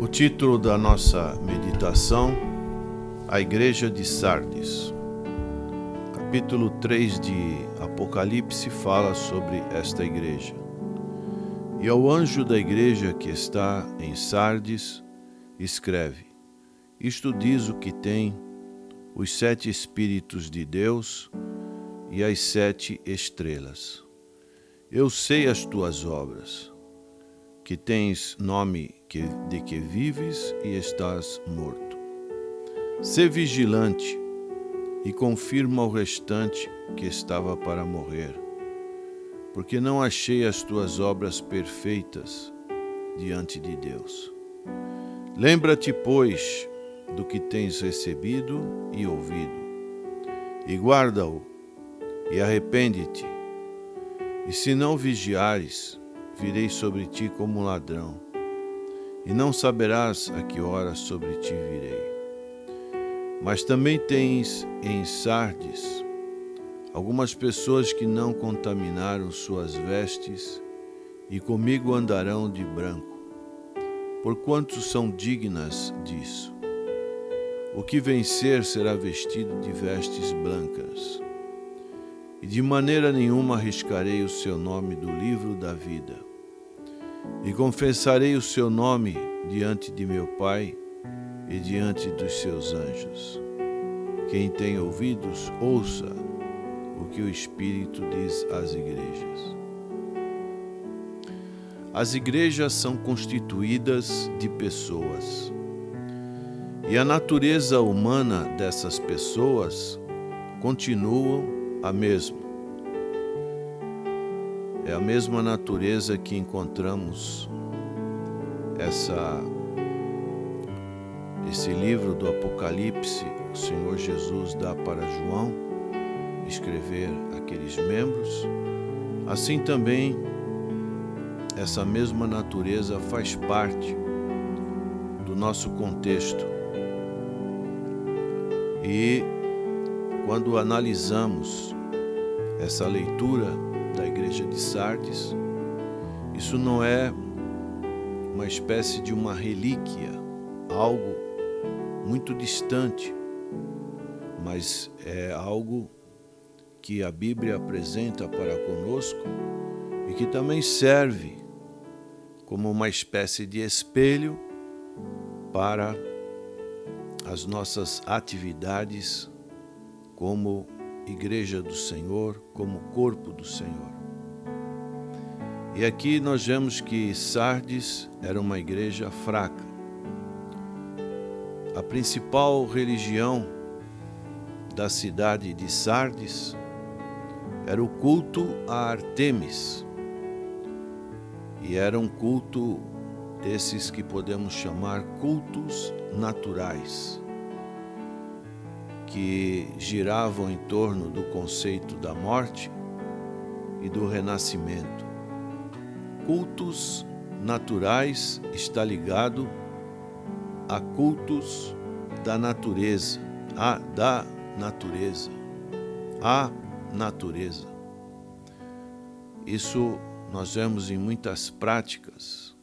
O título da nossa meditação: A Igreja de Sardes. Capítulo 3 de Apocalipse fala sobre esta igreja. E ao anjo da igreja que está em Sardes, escreve: Isto diz o que tem os 7 Espíritos de Deus e as 7 estrelas. Eu sei as tuas obras, que tens nome de que vives e estás morto. Sê vigilante e confirma o restante que estava para morrer, porque não achei as tuas obras perfeitas diante de Deus. Lembra-te, pois, do que tens recebido e ouvido, e guarda-o, e arrepende-te. E se não vigiares, virei sobre ti como ladrão, e não saberás a que hora sobre ti virei. Mas também tens em Sardes algumas pessoas que não contaminaram suas vestes, e comigo andarão de branco, porquanto são dignas disso. O que vencer será vestido de vestes brancas, e de maneira nenhuma arriscarei o seu nome do livro da vida. E confessarei o seu nome diante de meu Pai e diante dos seus anjos. Quem tem ouvidos, ouça o que o Espírito diz às igrejas. As igrejas são constituídas de pessoas, e a natureza humana dessas pessoas continua a mesma. É a mesma natureza que encontramos esse livro do Apocalipse, o Senhor Jesus dá para João escrever aqueles membros. Assim também, essa mesma natureza faz parte do nosso contexto. E quando analisamos essa leitura da igreja de Sardes, isso não é uma espécie de uma relíquia, algo muito distante, mas é algo que a Bíblia apresenta para conosco e que também serve como uma espécie de espelho para as nossas atividades como Igreja do Senhor, como corpo do Senhor. E aqui nós vemos que Sardes era uma igreja fraca. A principal religião da cidade de Sardes era o culto a Ártemis. E era um culto desses que podemos chamar cultos naturais, que giravam em torno do conceito da morte e do renascimento. Cultos naturais está ligado a cultos da natureza, a natureza. Isso nós vemos em muitas práticas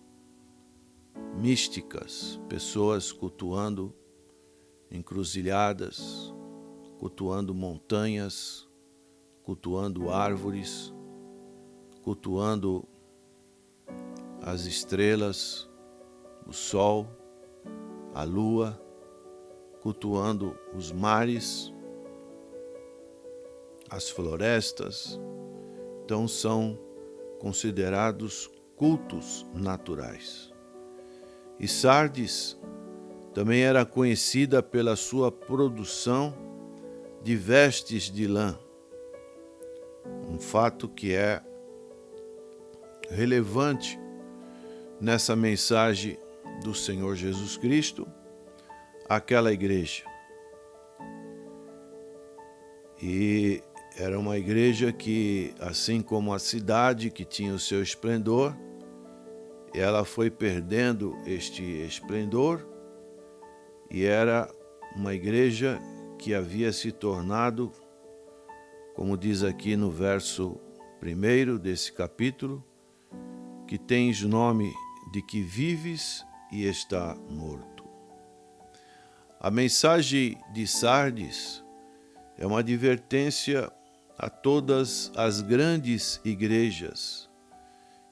místicas, pessoas cultuando encruzilhadas, cultuando montanhas, cultuando árvores, cultuando as estrelas, o sol, a lua, cultuando os mares, as florestas. Então são considerados cultos naturais. E Sardes também era conhecida pela sua produção de vestes de lã, um fato que é relevante nessa mensagem do Senhor Jesus Cristo àquela igreja. E era uma igreja que, assim como a cidade que tinha o seu esplendor, ela foi perdendo este esplendor, e era uma igreja que havia se tornado, como diz aqui no verso 1 desse capítulo, que tens nome de que vives e está morto. A mensagem de Sardes é uma advertência a todas as grandes igrejas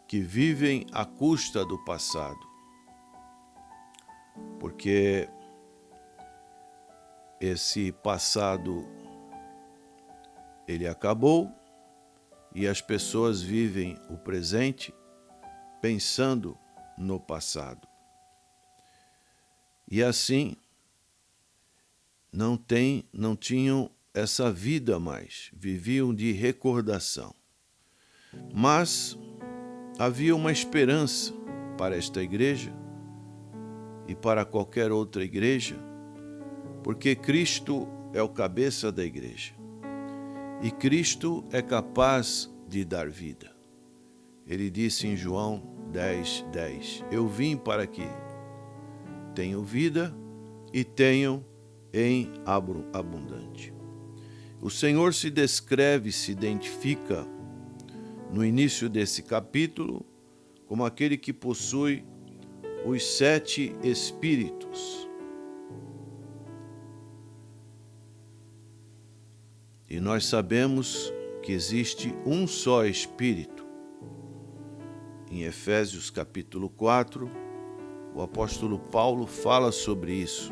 que vivem à custa do passado, porque esse passado ele acabou e as pessoas vivem o presente pensando no passado. E assim não tinham essa vida mais, viviam de recordação. Mas havia uma esperança para esta igreja e para qualquer outra igreja, porque Cristo é o cabeça da igreja. E Cristo é capaz de dar vida. Ele disse em João 10:10, eu vim para que tenham vida e tenham em abundante. O Senhor se descreve, se identifica no início desse capítulo como aquele que possui os 7 Espíritos. E nós sabemos que existe um só Espírito. Em Efésios capítulo 4, o apóstolo Paulo fala sobre isso.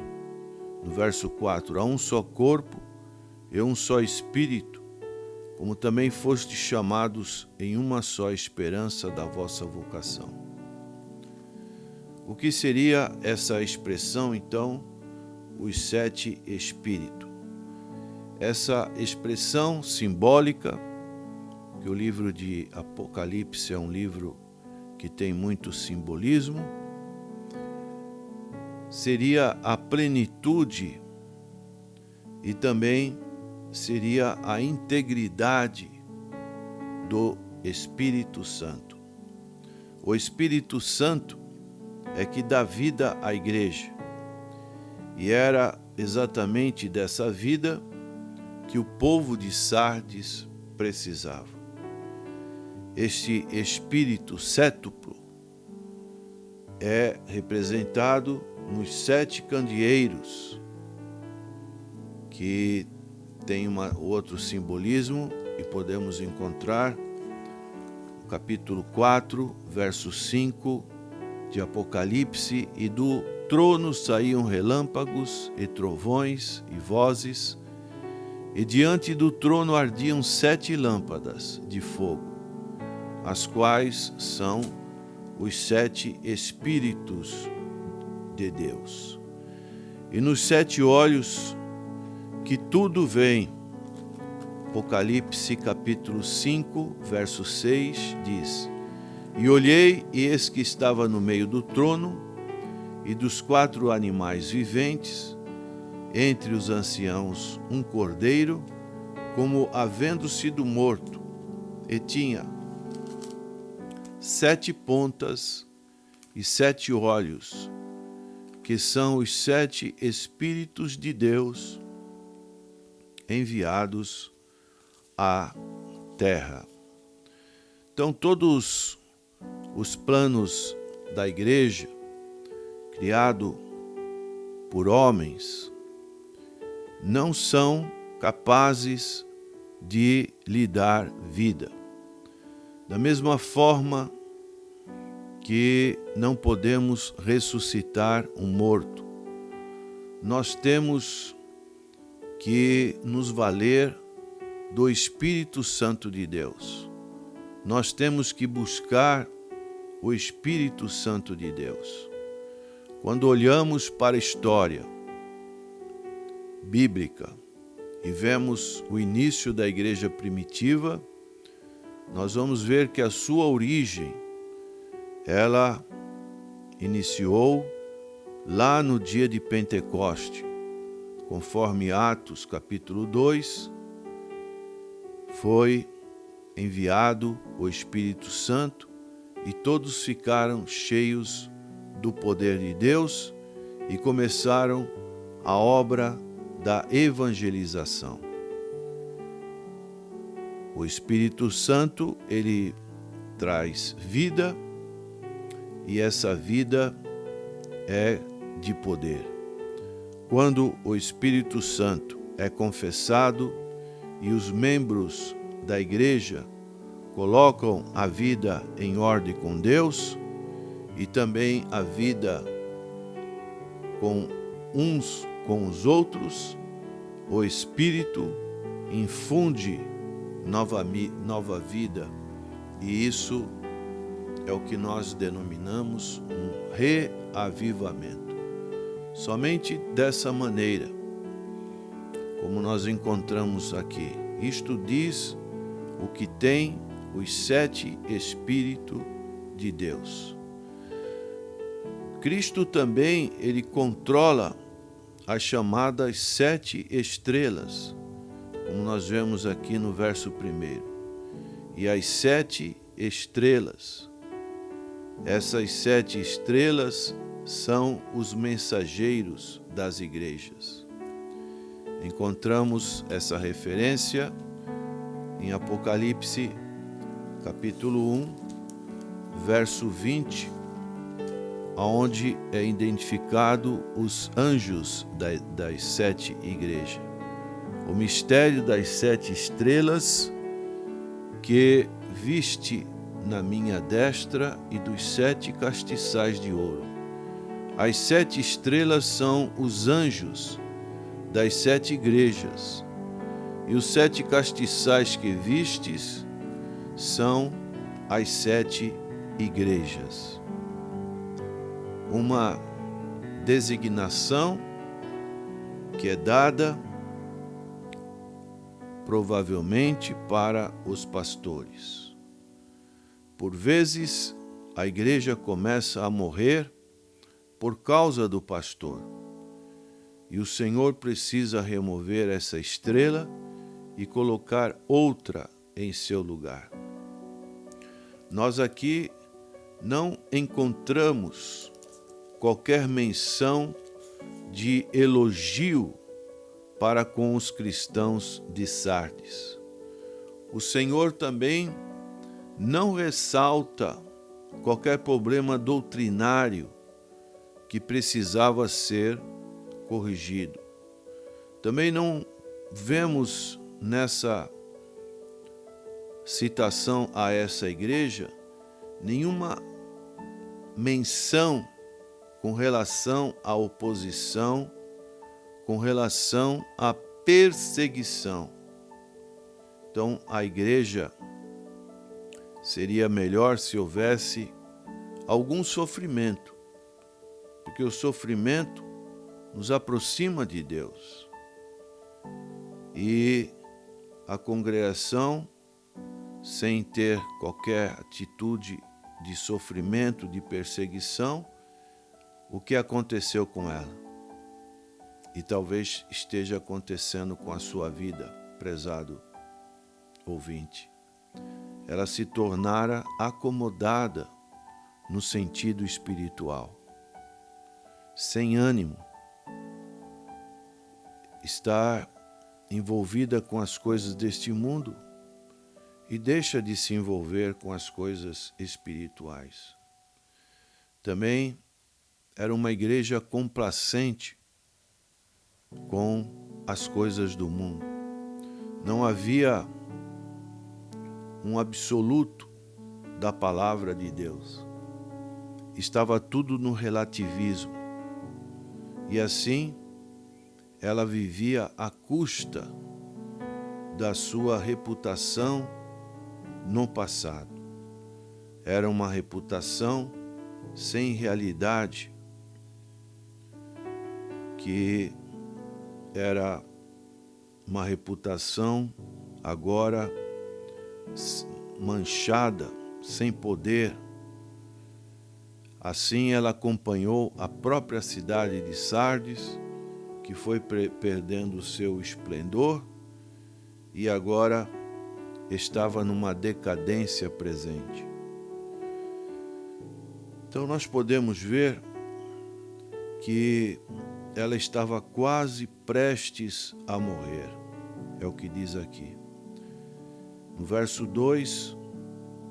No verso 4, há um só corpo e um só Espírito, como também fostes chamados em uma só esperança da vossa vocação. O que seria essa expressão, então, os 7 Espíritos? Essa expressão simbólica, que o livro de Apocalipse é um livro que tem muito simbolismo, seria a plenitude e também seria a integridade do Espírito Santo. O Espírito Santo é que dá vida à igreja. E era exatamente dessa vida que o povo de Sardes precisava. Este Espírito sétuplo é representado nos 7 candeeiros, que tem outro simbolismo, e podemos encontrar no capítulo 4, verso 5 de Apocalipse, e do trono saíam relâmpagos e trovões e vozes, e diante do trono ardiam 7 lâmpadas de fogo, as quais são os 7 Espíritos de Deus. E nos 7 olhos que tudo vem. Apocalipse capítulo 5, verso 6 diz: E olhei, e eis que estava no meio do trono e dos 4 animais viventes, entre os anciãos um cordeiro, como havendo sido morto, e tinha 7 pontas e 7 olhos, que são os 7 Espíritos de Deus enviados à terra. Então, todos os planos da igreja, criado por homens, não são capazes de lhe dar vida. Da mesma forma que não podemos ressuscitar um morto, nós temos que nos valer do Espírito Santo de Deus. Nós temos que buscar o Espírito Santo de Deus. Quando olhamos para a história bíblica e vemos o início da igreja primitiva, nós vamos ver que a sua origem, ela iniciou lá no dia de Pentecoste, conforme Atos capítulo 2, foi enviado o Espírito Santo e todos ficaram cheios do poder de Deus e começaram a obra da evangelização. O Espírito Santo, ele traz vida, e essa vida é de poder. Quando o Espírito Santo é confessado e os membros da igreja colocam a vida em ordem com Deus e também a vida com uns com os outros, o Espírito infunde nova vida, e isso é o que nós denominamos um reavivamento. Somente dessa maneira, como nós encontramos aqui, isto diz o que tem os 7 Espíritos de Deus. Cristo também, ele controla as chamadas 7 estrelas, como nós vemos aqui no verso 1. E as 7 estrelas, essas 7 estrelas são os mensageiros das igrejas. Encontramos essa referência em Apocalipse, capítulo 1, verso 20, onde é identificado os anjos das 7 igrejas. O mistério das 7 estrelas que viste na minha destra e dos 7 castiçais de ouro. As 7 estrelas são os anjos das 7 igrejas, e os 7 castiçais que vistes são as 7 igrejas. Uma designação que é dada provavelmente para os pastores. Por vezes, a igreja começa a morrer por causa do pastor, e o Senhor precisa remover essa estrela e colocar outra em seu lugar. Nós aqui não encontramos qualquer menção de elogio para com os cristãos de Sardes. O Senhor também não ressalta qualquer problema doutrinário que precisava ser corrigido. Também não vemos nessa citação a essa igreja nenhuma menção com relação à oposição, com relação à perseguição. Então, a igreja seria melhor se houvesse algum sofrimento, porque o sofrimento nos aproxima de Deus. E a congregação, sem ter qualquer atitude de sofrimento, de perseguição, o que aconteceu com ela? E talvez esteja acontecendo com a sua vida, prezado ouvinte. Ela se tornara acomodada no sentido espiritual, sem ânimo, está envolvida com as coisas deste mundo e deixa de se envolver com as coisas espirituais. Também era uma igreja complacente com as coisas do mundo. Não havia um absoluto da palavra de Deus. Estava tudo no relativismo. E assim, ela vivia à custa da sua reputação no passado. Era uma reputação sem realidade, que era uma reputação agora manchada, sem poder. Assim ela acompanhou a própria cidade de Sardes, que foi perdendo o seu esplendor e agora estava numa decadência presente. Então nós podemos ver que ela estava quase prestes a morrer, é o que diz aqui. No verso 2,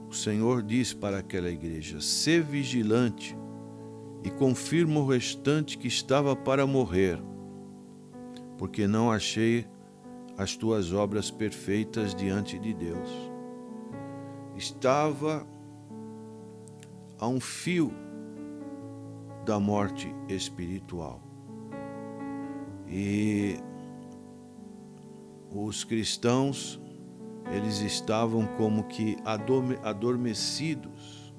o Senhor diz para aquela igreja: sê vigilante e confirma o restante que estava para morrer, porque não achei as tuas obras perfeitas diante de Deus. Estava a um fio da morte espiritual. E os cristãos, eles estavam como que adormecidos.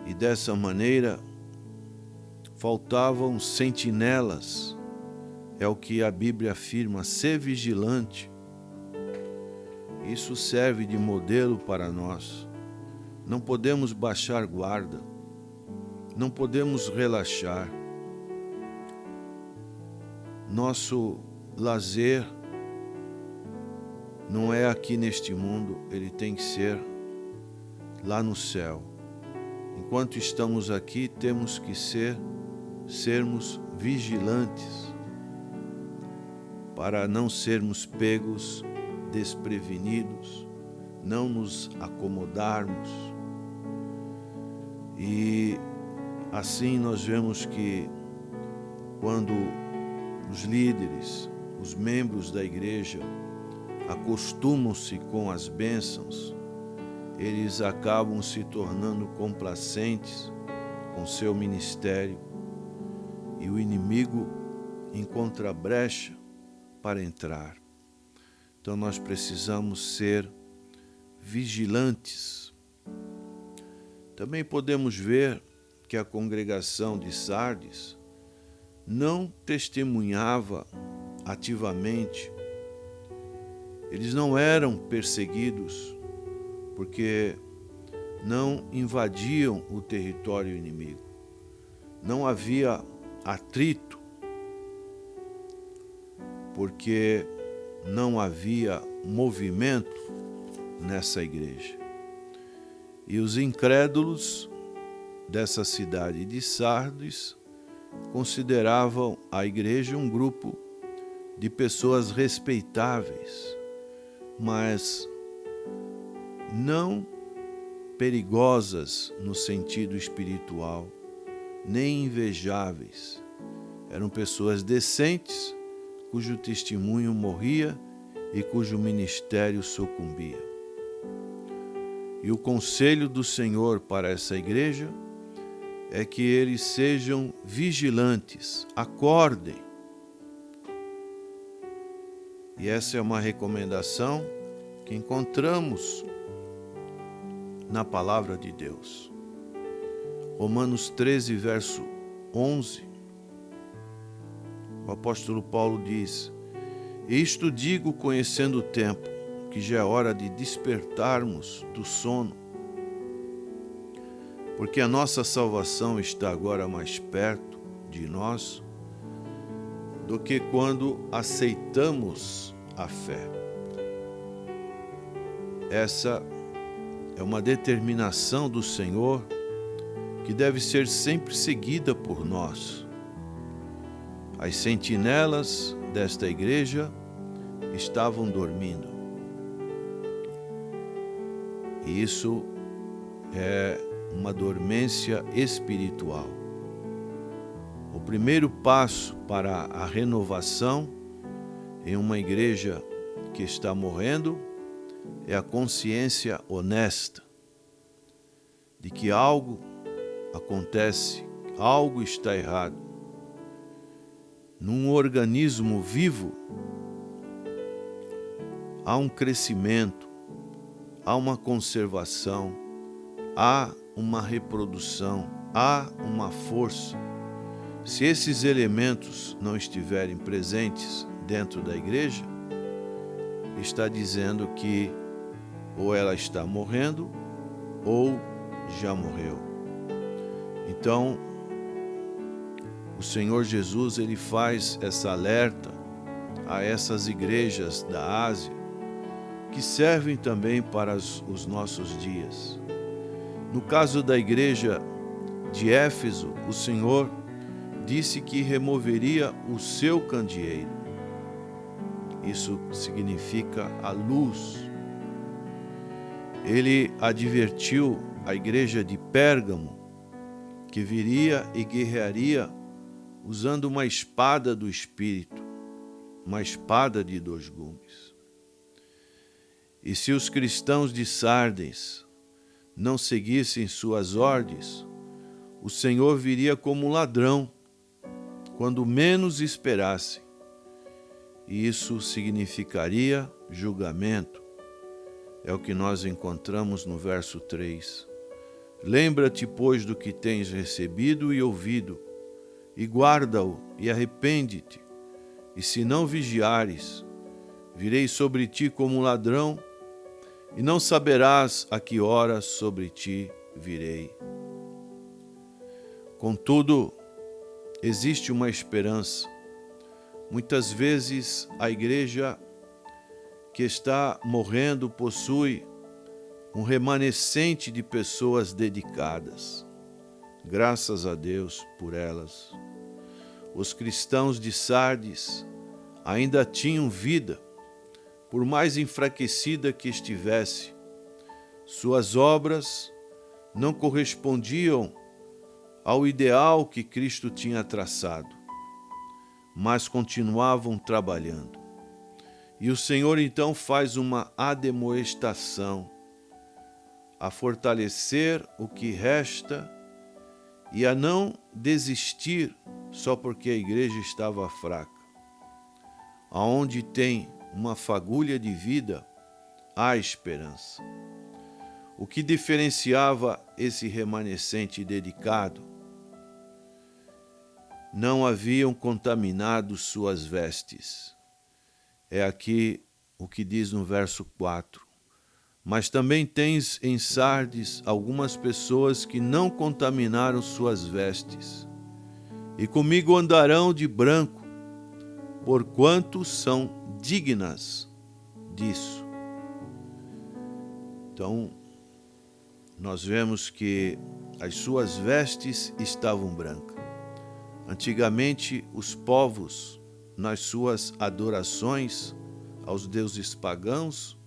E dessa maneira, faltavam sentinelas. É o que a Bíblia afirma, ser vigilante. Isso serve de modelo para nós. Não podemos baixar guarda, não podemos relaxar. Nosso lazer não é aqui neste mundo, ele tem que ser lá no céu. Enquanto estamos aqui, temos que sermos vigilantes, para não sermos pegos desprevenidos, não nos acomodarmos. E assim nós vemos que quando os líderes, os membros da igreja acostumam-se com as bênçãos, eles acabam se tornando complacentes com seu ministério e o inimigo encontra brecha para entrar. Então nós precisamos ser vigilantes. Também podemos ver que a congregação de Sardes não testemunhava ativamente. Eles não eram perseguidos porque não invadiam o território inimigo. Não havia atrito porque não havia movimento nessa igreja. E os incrédulos dessa cidade de Sardes consideravam a igreja um grupo de pessoas respeitáveis, mas não perigosas no sentido espiritual, nem invejáveis. Eram pessoas decentes, cujo testemunho morria e cujo ministério sucumbia. E o conselho do Senhor para essa igreja é que eles sejam vigilantes, acordem. E essa é uma recomendação que encontramos na palavra de Deus. Romanos 13, verso 11, o apóstolo Paulo diz: isto digo conhecendo o tempo, que já é hora de despertarmos do sono, porque a nossa salvação está agora mais perto de nós do que quando aceitamos a fé. Essa é uma determinação do Senhor que deve ser sempre seguida por nós. As sentinelas desta igreja estavam dormindo. E isso é uma dormência espiritual. O primeiro passo para a renovação em uma igreja que está morrendo é a consciência honesta de que algo acontece, algo está errado. Num organismo vivo, há um crescimento, há uma conservação, há uma reprodução, há uma força. Se esses elementos não estiverem presentes dentro da igreja, está dizendo que ou ela está morrendo ou já morreu. Então, o Senhor Jesus, ele faz essa alerta a essas igrejas da Ásia, que servem também para os nossos dias. No caso da igreja de Éfeso, o Senhor disse que removeria o seu candeeiro. Isso significa a luz. Ele advertiu a igreja de Pérgamo que viria e guerrearia usando uma espada do Espírito, uma espada de 2 gumes. E se os cristãos de Sardes não seguissem suas ordens, o Senhor viria como um ladrão, quando menos esperassem. E isso significaria julgamento. É o que nós encontramos no verso 3. Lembra-te, pois, do que tens recebido e ouvido, e guarda-o, e arrepende-te. E se não vigiares, virei sobre ti como um ladrão, e não saberás a que hora sobre ti virei. Contudo, existe uma esperança. Muitas vezes a igreja que está morrendo possui um remanescente de pessoas dedicadas. Graças a Deus por elas. Os cristãos de Sardes ainda tinham vida, por mais enfraquecida que estivesse. Suas obras não correspondiam ao ideal que Cristo tinha traçado, mas continuavam trabalhando. E o Senhor então faz uma admoestação, a fortalecer o que resta e a não desistir só porque a igreja estava fraca. Aonde tem uma fagulha de vida, há esperança. O que diferenciava esse remanescente dedicado? Não haviam contaminado suas vestes. É aqui o que diz no verso 4. Mas também tens em Sardes algumas pessoas que não contaminaram suas vestes, e comigo andarão de branco, porquanto são dignas disso. Então, nós vemos que as suas vestes estavam brancas. Antigamente, os povos, nas suas adorações aos deuses pagãos,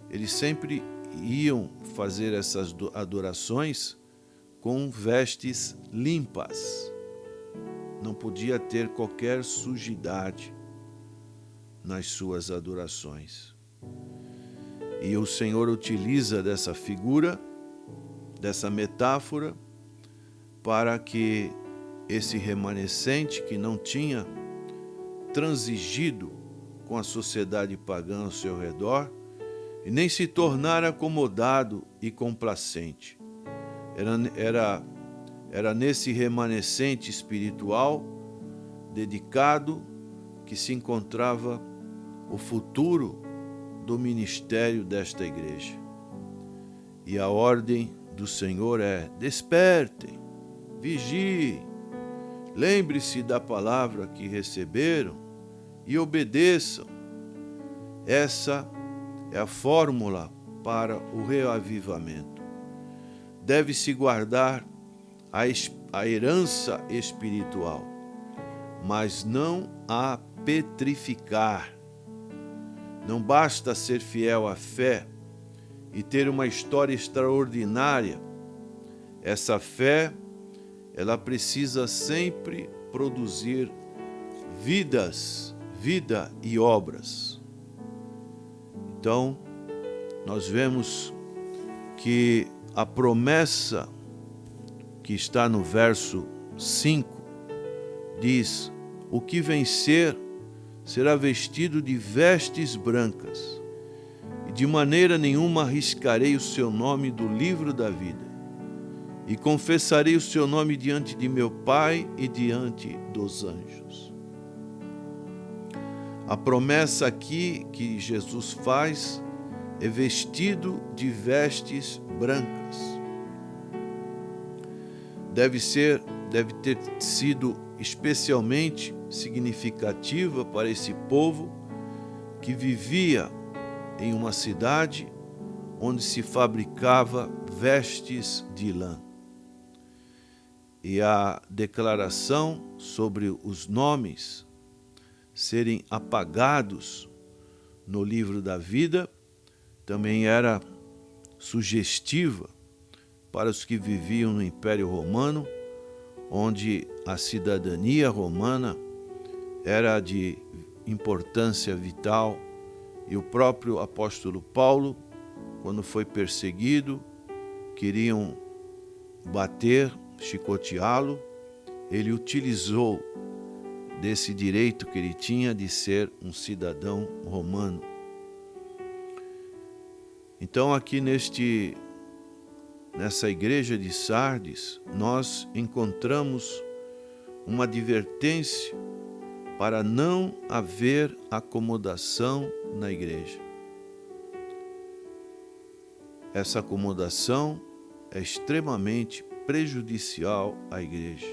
eles sempre iam fazer essas adorações com vestes limpas. Não podia ter qualquer sujidade nas suas adorações. E o Senhor utiliza dessa figura, dessa metáfora, para que esse remanescente que não tinha transigido com a sociedade pagã ao seu redor, e nem se tornar acomodado e complacente. Era nesse remanescente espiritual dedicado que se encontrava o futuro do ministério desta igreja. E a ordem do Senhor é: despertem, vigiem, lembre-se da palavra que receberam e obedeçam. Essa é a fórmula para o reavivamento. Deve-se guardar a herança espiritual, mas não a petrificar. Não basta ser fiel à fé e ter uma história extraordinária. Essa fé, ela precisa sempre produzir vida e obras. Então, nós vemos que a promessa que está no verso 5 diz: o que vencer será vestido de vestes brancas, e de maneira nenhuma arriscarei o seu nome do livro da vida, e confessarei o seu nome diante de meu Pai e diante dos anjos. A promessa aqui que Jesus faz é vestido de vestes brancas. Deve ter sido especialmente significativa para esse povo que vivia em uma cidade onde se fabricava vestes de lã. E a declaração sobre os nomes serem apagados no livro da vida também era sugestiva para os que viviam no Império Romano, onde a cidadania romana era de importância vital, e o próprio apóstolo Paulo, quando foi perseguido, queriam bater, chicoteá-lo, ele utilizou desse direito que ele tinha de ser um cidadão romano. Então aqui nessa igreja de Sardes, nós encontramos uma advertência para não haver acomodação na igreja. Essa acomodação é extremamente prejudicial à igreja.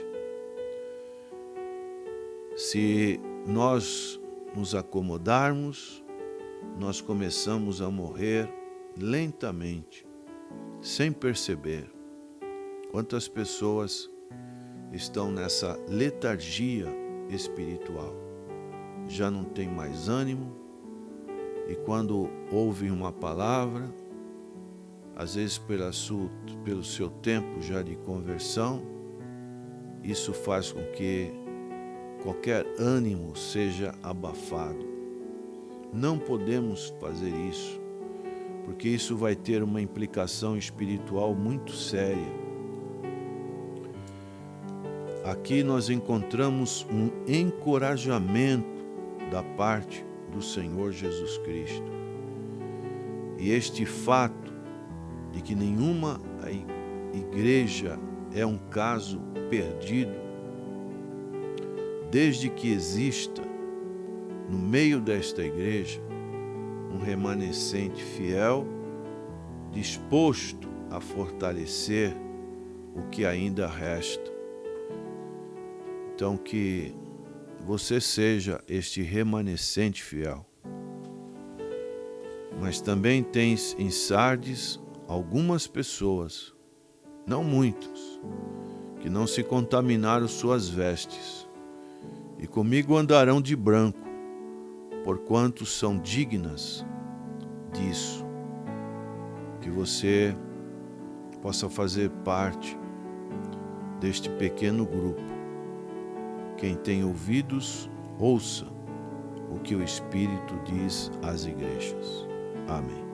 Se nós nos acomodarmos, nós começamos a morrer lentamente, sem perceber. Quantas pessoas estão nessa letargia espiritual? Já não tem mais ânimo, e quando ouvem uma palavra, às vezes pelo seu tempo já de conversão, isso faz com que qualquer ânimo seja abafado. Não podemos fazer isso, porque isso vai ter uma implicação espiritual muito séria. Aqui nós encontramos um encorajamento da parte do Senhor Jesus Cristo. E este fato de que nenhuma igreja é um caso perdido, desde que exista no meio desta igreja um remanescente fiel, disposto a fortalecer o que ainda resta. Então, que você seja este remanescente fiel. Mas também tens em Sardes algumas pessoas, não muitos, que não se contaminaram suas vestes, e comigo andarão de branco, porquanto são dignas disso. Que você possa fazer parte deste pequeno grupo. Quem tem ouvidos, ouça o que o Espírito diz às igrejas. Amém.